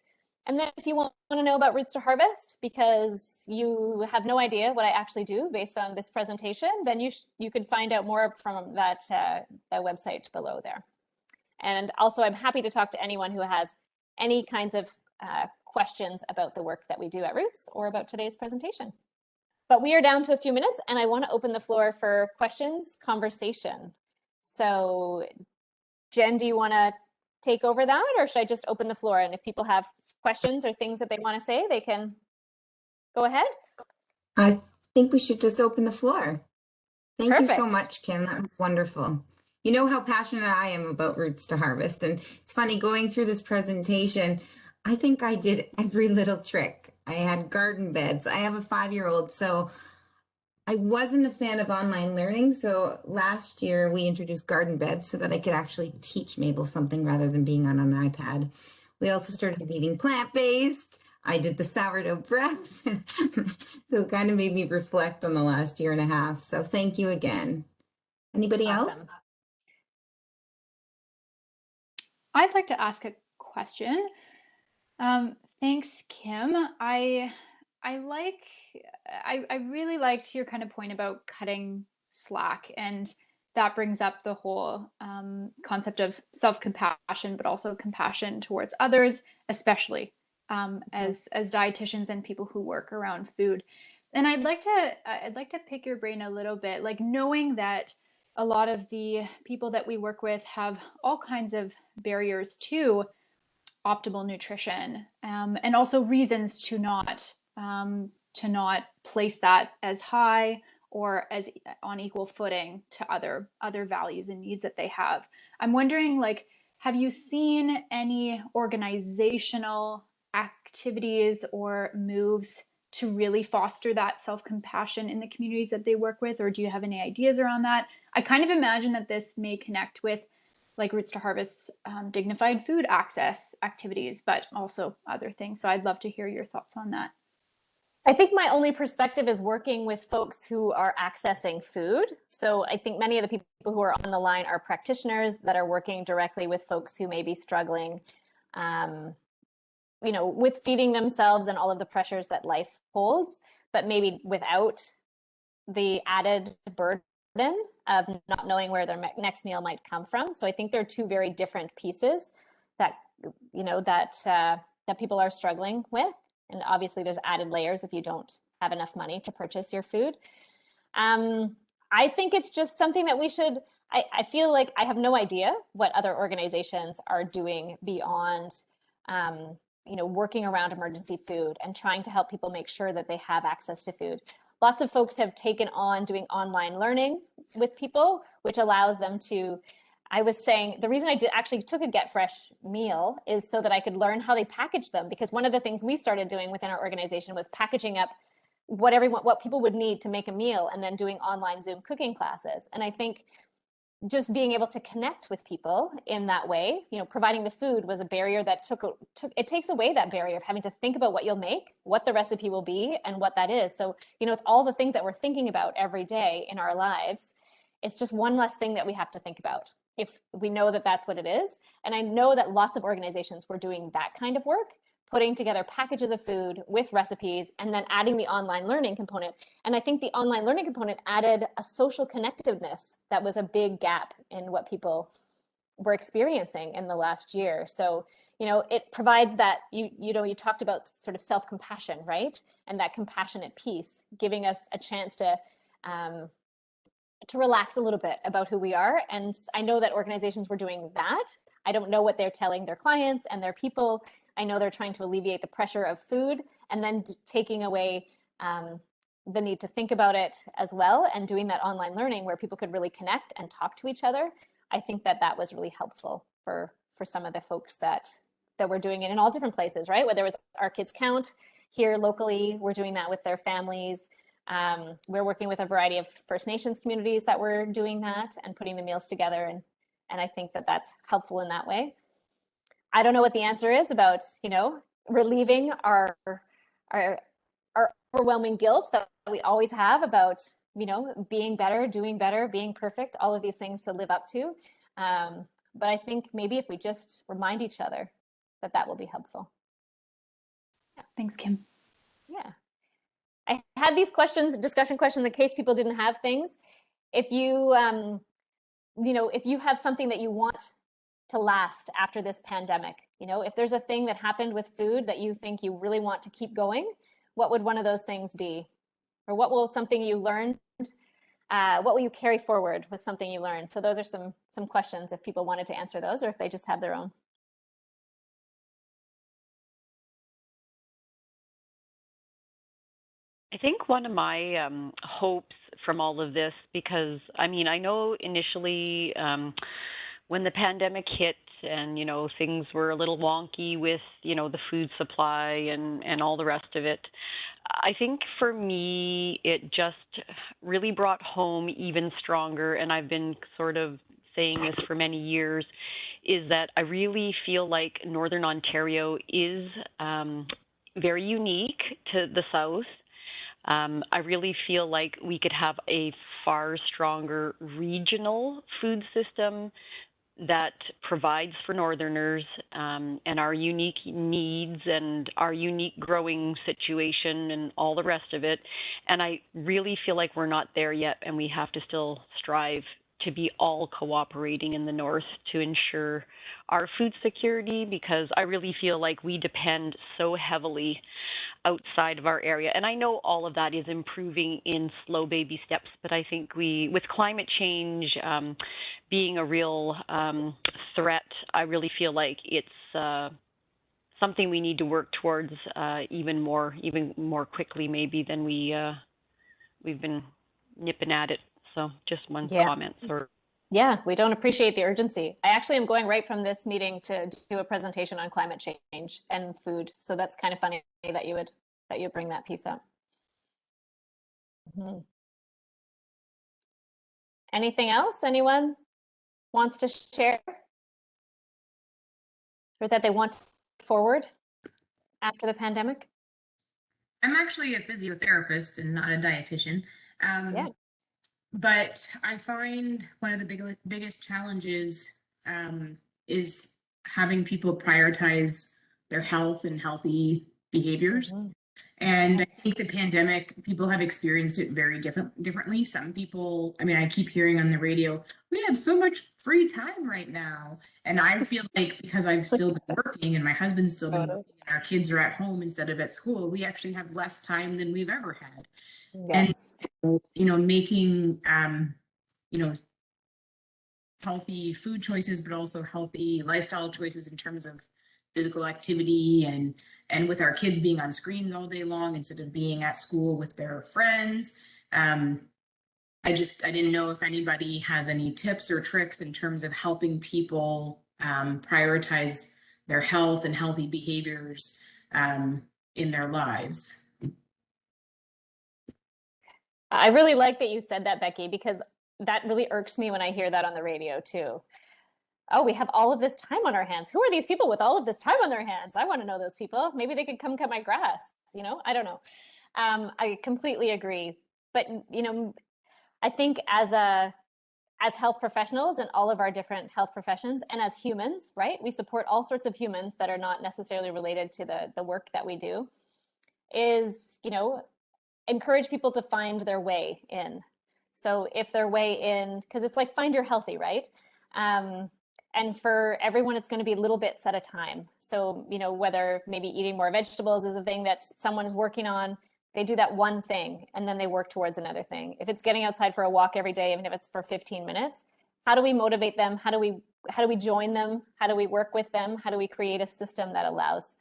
And then if you want to know about Roots to Harvest, because you have no idea what I actually do based on this presentation, then you can find out more from that website below there. And also I'm happy to talk to anyone who has any kinds of questions about the work that we do at Roots or about today's presentation. But we are down to a few minutes and I want to open the floor for questions, conversation. So Jen, do you want to take over that or should I just open the floor? And if people have questions or things that they want to say, they can go ahead. I think we should just open the floor. Thank you so Perfect. much, Kim. That was wonderful. You know how passionate I am about Roots to Harvest. And it's funny going through this presentation, I think I did every little trick. I had garden beds. I have a 5-year-old, so I wasn't a fan of online learning. So last year we introduced garden beds so that I could actually teach Mabel something rather than being on an iPad. We also started eating plant-based. I did the sourdough breads. So it kind of made me reflect on the last year and a half. So thank you again. Anybody else? I'd like to ask a question. Thanks, Kim. I really liked your kind of point about cutting slack, and that brings up the whole concept of self-compassion, but also compassion towards others, especially as dietitians and people who work around food. And I'd like to pick your brain a little bit, like knowing that a lot of the people that we work with have all kinds of barriers to optimal nutrition, and also reasons to not place that as high or as on equal footing to other values and needs that they have. I'm wondering, like, have you seen any organizational activities or moves to really foster that self-compassion in the communities that they work with, or do you have any ideas around that? I kind of imagine that this may connect with like Roots to Harvest's dignified food access activities, but also other things. So I'd love to hear your thoughts on that. I think my only perspective is working with folks who are accessing food. So I think many of the people who are on the line are practitioners that are working directly with folks who may be struggling, with feeding themselves and all of the pressures that life holds, but maybe without the added burden of not knowing where their next meal might come from. So I think there are two very different pieces that people are struggling with. And obviously there's added layers if you don't have enough money to purchase your food. I think it's just something that we should, I feel like I have no idea what other organizations are doing beyond, working around emergency food and trying to help people make sure that they have access to food. Lots of folks have taken on doing online learning with people, which allows them to, I was saying, the reason I actually took a Get Fresh meal is so that I could learn how they package them. Because one of the things we started doing within our organization was packaging up what people would need to make a meal, and then doing online Zoom cooking classes. And I think just being able to connect with people in that way, providing the food was a barrier that it takes away that barrier of having to think about what you'll make, what the recipe will be, and what that is. So, with all the things that we're thinking about every day in our lives, it's just one less thing that we have to think about if we know that that's what it is. And I know that lots of organizations were doing that kind of work, putting together packages of food with recipes and then adding the online learning component. And I think the online learning component added a social connectiveness that was a big gap in what people were experiencing in the last year. So, it provides that, you talked about sort of self-compassion, right? And that compassionate piece, giving us a chance to relax a little bit about who we are. And I know that organizations were doing that. I don't know what they're telling their clients and their people. I know they're trying to alleviate the pressure of food and then taking away the need to think about it as well, and doing that online learning where people could really connect and talk to each other. I think that was really helpful for some of the folks that were doing it in all different places, right? Whether it was Our Kids Count here locally, we're doing that with their families. We're working with a variety of First Nations communities that were doing that and putting the meals together. And I think that that's helpful in that way. I don't know what the answer is about, relieving our overwhelming guilt that we always have about, being better, doing better, being perfect, all of these things to live up to. But I think maybe if we just remind each other that will be helpful. Yeah. Thanks, Kim. Yeah. I had these discussion questions in case people didn't have things. If you, if you have something that you want to last after this pandemic, if there's a thing that happened with food that you think you really want to keep going, what would one of those things be? Or what will something you learned, what will you carry forward with something you learned? So those are some questions if people wanted to answer those, or if they just have their own. I think one of my hopes from all of this, because I know initially when the pandemic hit and, things were a little wonky with, the food supply and all the rest of it, I think for me, it just really brought home even stronger, and I've been sort of saying this for many years, is that I really feel like Northern Ontario is very unique to the South. I really feel like we could have a far stronger regional food system that provides for Northerners and our unique needs and our unique growing situation and all the rest of it. And I really feel like we're not there yet, and we have to still strive to be all cooperating in the North to ensure our food security, because I really feel like we depend so heavily outside of our area. And I know all of that is improving in slow baby steps, but I think with climate change being a real threat, I really feel like it's something we need to work towards even more quickly maybe than we've been nipping at it. So just one comment. Yeah, we don't appreciate the urgency. I actually am going right from this meeting to do a presentation on climate change and food. So that's kind of funny that you bring that piece up. Mm-hmm. Anything else anyone wants to share, or that they want forward after the pandemic? I'm actually a physiotherapist and not a dietitian. But I find one of the biggest challenges is having people prioritize their health and healthy behaviors. Mm-hmm. And I think the pandemic, people have experienced it very differently. Some people, I keep hearing on the radio, we have so much free time right now. And I feel like because I've still been working and my husband's still been working and our kids are at home instead of at school, we actually have less time than we've ever had. Yes. And, making, healthy food choices, but also healthy lifestyle choices in terms of physical activity and with our kids being on screens all day long instead of being at school with their friends. I didn't know if anybody has any tips or tricks in terms of helping people prioritize their health and healthy behaviors in their lives. I really like that you said that, Becky, because that really irks me when I hear that on the radio too. Oh, we have all of this time on our hands. Who are these people with all of this time on their hands? I want to know those people. Maybe they could come cut my grass. I don't know. I completely agree. But I think as health professionals in all of our different health professions, and as humans, right? We support all sorts of humans that are not necessarily related to the work that we do. Is encourage people to find their way in. So if their way in, because it's like find your healthy, right? And for everyone, it's going to be little bits at a time. So, whether maybe eating more vegetables is a thing that someone's working on, they do that one thing and then they work towards another thing. If it's getting outside for a walk every day, even if it's for 15 minutes, how do we motivate them? How do we join them? How do we work with them? How do we create a system that allows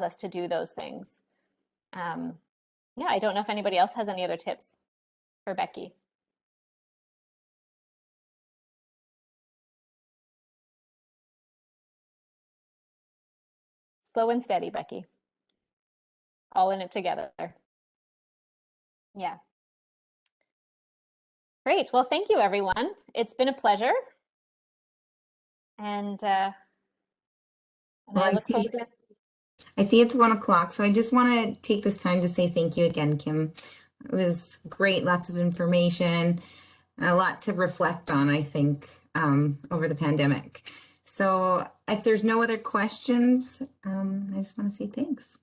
us to do those things? Yeah, I don't know if anybody else has any other tips for Becky. Slow and steady, Becky. All in it together. Yeah. Great. Well, thank you, everyone. It's been a pleasure. And Well, I look forward to I see it's 1 o'clock, so I just want to take this time to say thank you again, Kim. It was great, lots of information, and a lot to reflect on, I think, over the pandemic. So if there's no other questions, I just want to say thanks.